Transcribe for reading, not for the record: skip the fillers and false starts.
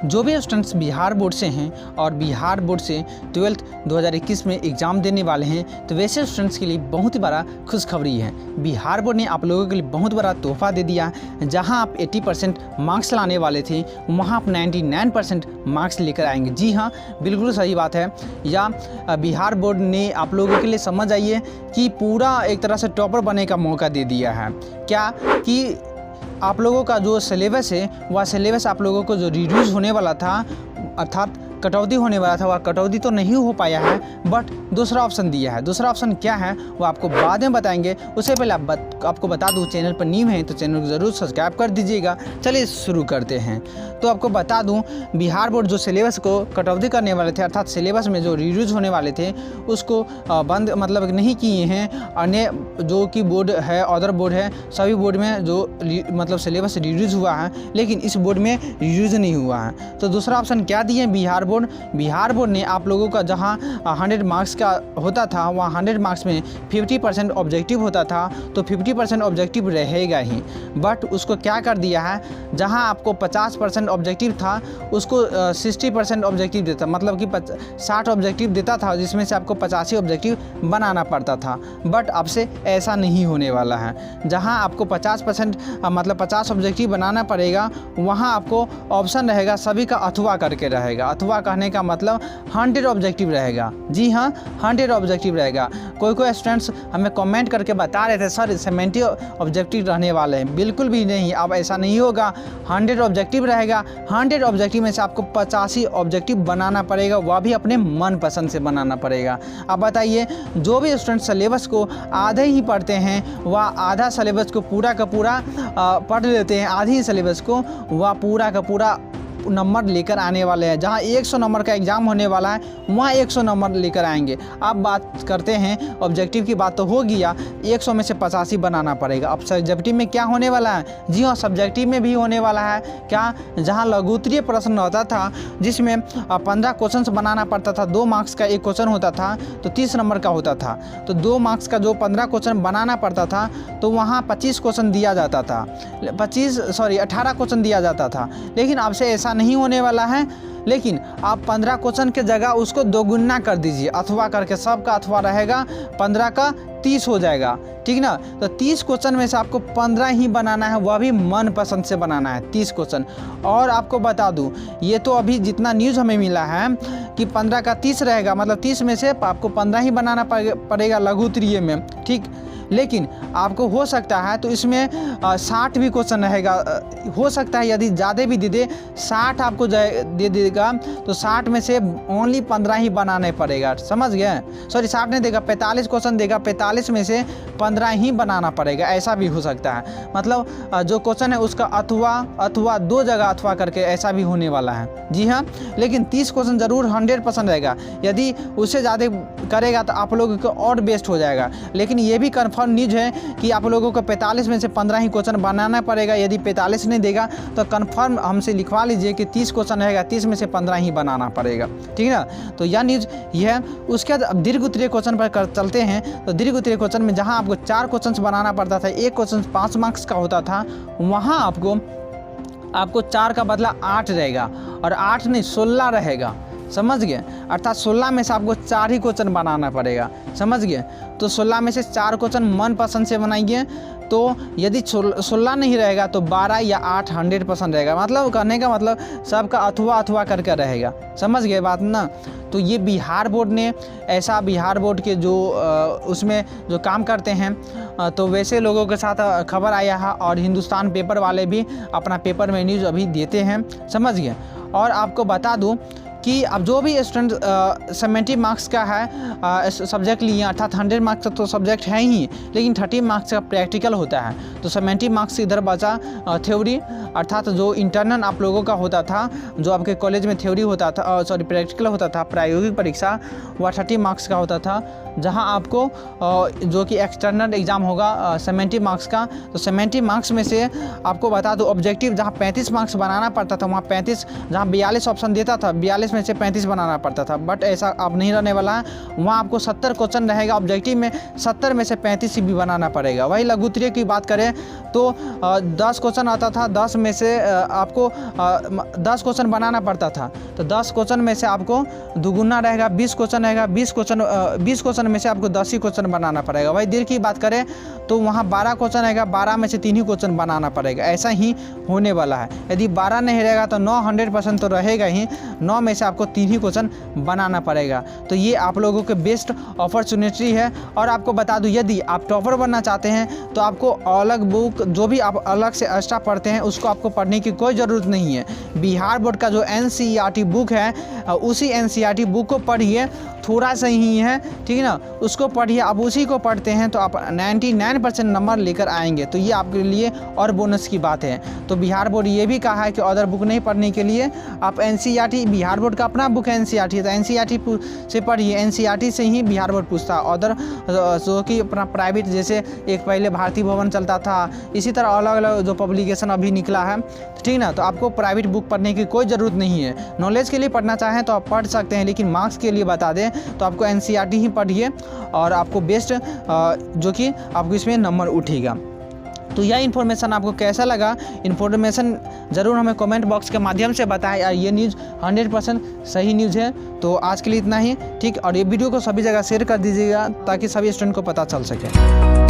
जो भी students Bihar board से हैं और बिहार बोर्ड से 12th 2021 में एग्ज़ाम देने वाले हैं, तो वैसे स्टूडेंट्स के लिए बहुत ही बड़ा खुशखबरी है। बिहार बोर्ड ने आप लोगों के लिए बहुत बड़ा तोहफा दे दिया। जहां आप 80% मार्क्स लाने वाले थे, वहां आप 99% मार्क्स लेकर आएंगे। जी हाँ, बिल्कुल सही बात है। या बिहार बोर्ड ने आप लोगों के लिए समझ आइए कि पूरा एक तरह से टॉपर बनने का मौका दे दिया है। क्या कि आप लोगों का जो सिलेबस है, वह सिलेबस आप लोगों को जो रिड्यूस होने वाला था, अर्थात कटौती होने वाला था, वह कटौती तो नहीं हो पाया है, बट दूसरा ऑप्शन दिया है। दूसरा ऑप्शन क्या है वो आपको बाद में बताएंगे। उससे पहले आपको बता दूं, चैनल पर न्यू हैं तो चैनल को ज़रूर सब्सक्राइब कर दीजिएगा। चलिए शुरू करते हैं। तो आपको बता दूं, बिहार बोर्ड जो सिलेबस को कटौती करने वाले थे, अर्थात सिलेबस में जो रिड्यूस होने वाले थे उसको बंद मतलब नहीं किए हैं। अन्य जो कि बोर्ड है, अदर बोर्ड है, सभी बोर्ड में जो मतलब सिलेबस रिड्यूस हुआ है, लेकिन इस बोर्ड में रिड्यूस नहीं हुआ है। तो दूसरा ऑप्शन क्या दिए बिहार बोर्ड ने आप लोगों का जहां 100 मार्क्स का होता था, वहाँ 100 मार्क्स में 50% ऑब्जेक्टिव होता था, तो 50% ऑब्जेक्टिव रहेगा ही। बट उसको क्या कर दिया है, जहां आपको 50% ऑब्जेक्टिव था उसको 60% ऑब्जेक्टिव देता, मतलब कि 60 ऑब्जेक्टिव देता था, जिसमें से आपको 85 ऑब्जेक्टिव बनाना पड़ता था। बट अब से ऐसा नहीं होने वाला है। जहां आपको 50% मतलब 50 ऑब्जेक्टिव बनाना पड़ेगा, वहाँ आपको ऑप्शन रहेगा सभी का अथवा करके रहेगा। अथवा कहने का मतलब 100 ऑब्जेक्टिव रहेगा। जी हाँ, 100 ऑब्जेक्टिव रहेगा। कोई स्टूडेंट्स हमें कमेंट करके बता रहे थे सर 70 ऑब्जेक्टिव रहने वाले हैं। बिल्कुल भी नहीं, अब ऐसा नहीं होगा। 100 ऑब्जेक्टिव रहेगा। 100 ऑब्जेक्टिव में से आपको 85 ऑब्जेक्टिव बनाना पड़ेगा, वह भी अपने मन पसंद से बनाना पड़ेगा। अब बताइए, जो भी स्टूडेंट सिलेबस को आधे ही पढ़ते हैं, वह आधा सिलेबस को पूरा का पूरा पढ़ लेते हैं, आधी सिलेबस को वह पूरा का पूरा नंबर लेकर आने वाले हैं। जहां 100 नंबर का एग्ज़ाम होने वाला है, वहाँ 100 नंबर लेकर आएंगे। अब बात करते हैं ऑब्जेक्टिव की। बात तो हो गया, 100 में से 85 बनाना पड़ेगा। अब सब्जेक्टिव में क्या होने वाला है? जी हाँ, सब्जेक्टिव में भी होने वाला है क्या, जहाँ लघुत्तरीय प्रश्न होता था, जिसमें 15 क्वेश्चन बनाना पड़ता था। 2 मार्क्स का एक क्वेश्चन होता था, तो 30 नंबर का होता था। तो 2 मार्क्स का जो 15 क्वेश्चन बनाना पड़ता था, तो वहाँ 25 क्वेश्चन दिया जाता था, 18 क्वेश्चन दिया जाता था। लेकिन अब से ऐसा नहीं होने वाला है। लेकिन आप 15 क्वेश्चन के जगह उसको दोगुना कर दीजिए, अथवा करके, सबका अथवा रहेगा, 15 का 30 हो जाएगा। ठीक ना? तो 30 क्वेश्चन में से आपको 15 ही बनाना है, वह भी मन पसंद से बनाना है 30 क्वेश्चन। और आपको बता दूं, ये तो अभी जितना न्यूज़ हमें मिला है कि 15 का 30 रहेगा, मतलब 30 में से आपको 15 ही बनाना पड़ेगा लघुत्तरीय में। ठीक, लेकिन आपको हो सकता है तो इसमें 60 भी क्वेश्चन रहेगा। हो सकता है यदि ज़्यादा भी दे 60 आपको दे देगा, तो 60 में से ओनली 15 ही बनाने पड़ेगा। समझ गए? 60 नहीं देगा, 45 क्वेश्चन देगा, 45 में से 15 ही बनाना पड़ेगा। ऐसा भी हो सकता है। मतलब जो क्वेश्चन है उसका अथवा 2 जगह अथवा करके ऐसा भी होने वाला है। जी हाँ, लेकिन 30 क्वेश्चन ज़रूर 100% रहेगा। यदि उससे ज़्यादा करेगा तो आप लोगों को और बेस्ट हो जाएगा। लेकिन ये भी कन्फर्म न्यूज है कि आप लोगों को 45 में से 15 ही क्वेश्चन बनाना पड़ेगा। यदि 45 नहीं देगा तो कन्फर्म हमसे लिखवा लीजिए कि 30 क्वेश्चन रहेगा, 30 में से 15 ही बनाना पड़ेगा। ठीक है ना? तो यह न्यूज़ ये है। उसके बाद अब दीर्घ उत्तरीय क्वेश्चन पर चलते हैं। तो दीर्घ उत्तरीय क्वेश्चन में जहां आपको 4 क्वेश्चन बनाना पड़ता था, एक क्वेश्चन 5 मार्क्स का होता था, वहाँ आपको 4 का बदला 8 रहेगा, और 8 नहीं 16 रहेगा। समझ गए? अर्थात 16 में से आपको 4 ही क्वेश्चन बनाना पड़ेगा। समझ गए? तो 16 में से 4 क्वेश्चन मन पसंद से बनाएंगे। तो यदि 16 नहीं रहेगा तो 12 या 8 100% रहेगा। मतलब कहने का मतलब सबका अथवा करके रहेगा। समझ गए बात ना? तो ये बिहार बोर्ड ने ऐसा, बिहार बोर्ड के जो उसमें जो काम करते हैं, तो वैसे लोगों के साथ खबर आया है। और हिंदुस्तान पेपर वाले भी अपना पेपर में न्यूज़ अभी देते हैं। समझ गए? और आपको बता दूं कि अब जो भी स्टूडेंट 70 मार्क्स का है सब्जेक्ट लिए, अर्थात 100 मार्क्स का तो सब्जेक्ट है ही, लेकिन 30 मार्क्स का प्रैक्टिकल होता है। तो 70 मार्क्स इधर बचा थ्योरी, अर्थात जो इंटरनल आप लोगों का होता था, जो आपके कॉलेज में थ्योरी होता था, प्रैक्टिकल होता था, प्रायोगिक परीक्षा, वह 30 मार्क्स का होता था। जहां आपको जो कि एक्सटर्नल एग्ज़ाम होगा 70 मार्क्स का, तो 70 मार्क्स में से आपको बता दूं ऑब्जेक्टिव जहां 35 मार्क्स बनाना पड़ता था, वहां 35 जहां 42 ऑप्शन देता था 42 में से 35 बनाना पड़ता था, बट ऐसा अब नहीं रहने वाला है। वहाँ आपको 70 क्वेश्चन रहेगा, ऑब्जेक्टिव में 70 में से 35 भी बनाना पड़ेगा। वही लघु उत्तरीय की बात करें तो 10 क्वेश्चन आता था, 10 में से आपको 10 क्वेश्चन बनाना पड़ता था, तो 10 क्वेश्चन में से आपको दुगुना रहेगा 20 क्वेश्चन रहेगा, 20 क्वेश्चन में से आपको 10 ही क्वेश्चन बनाना पड़ेगा। वही दीर्घ की बात करें तो वहाँ 12 क्वेश्चन रहेगा, 12 में से 3 ही क्वेश्चन बनाना पड़ेगा। ऐसा ही होने वाला है। यदि 12 नहीं रहेगा तो 9 100% तो रहेगा ही, 9 में से आपको 3 ही क्वेश्चन बनाना पड़ेगा। तो ये आप लोगों के बेस्ट अपॉर्चुनिटी है। और आपको बता दूं यदि आप टॉपर बनना चाहते हैं तो आपको अलग बुक जो भी आप अलग से एक्स्ट्रा पढ़ते हैं उसको आपको पढ़ने की कोई ज़रूरत नहीं है। बिहार बोर्ड का जो NCERT बुक है उसी NCERT बुक को पढ़िए, थोड़ा सा ही है, ठीक है ना, उसको पढ़िए। आप उसी को पढ़ते हैं तो आप 99% नंबर लेकर आएंगे, तो ये आपके लिए और बोनस की बात है। तो बिहार बोर्ड ये भी कहा है कि अदर बुक नहीं पढ़ने के लिए आप NCERT, बिहार बोर्ड का अपना बुक है NCERT, तो NCERT से पढ़िए। NCERT से ही बिहार बोर्ड पूछता है। अदर जो कि अपना प्राइवेट, जैसे एक पहले भारतीय भवन चलता था, इसी तरह अलग अलग जो पब्लिकेशन अभी निकला है, ठीक ना, तो आपको प्राइवेट बुक पढ़ने की कोई ज़रूरत नहीं है। नॉलेज के लिए पढ़ना चाहें तो आप पढ़ सकते हैं, लेकिन मार्क्स के लिए बता दें तो आपको NCERT ही पढ़िए और आपको बेस्ट जो कि आपको इसमें नंबर उठेगा। तो यह इन्फॉर्मेशन आपको कैसा लगा, इन्फॉर्मेशन ज़रूर हमें कमेंट बॉक्स के माध्यम से बताएं। और ये न्यूज़ 100% सही न्यूज़ है। तो आज के लिए इतना ही, ठीक। और ये वीडियो को सभी जगह शेयर कर दीजिएगा ताकि सभी स्टूडेंट को पता चल सके।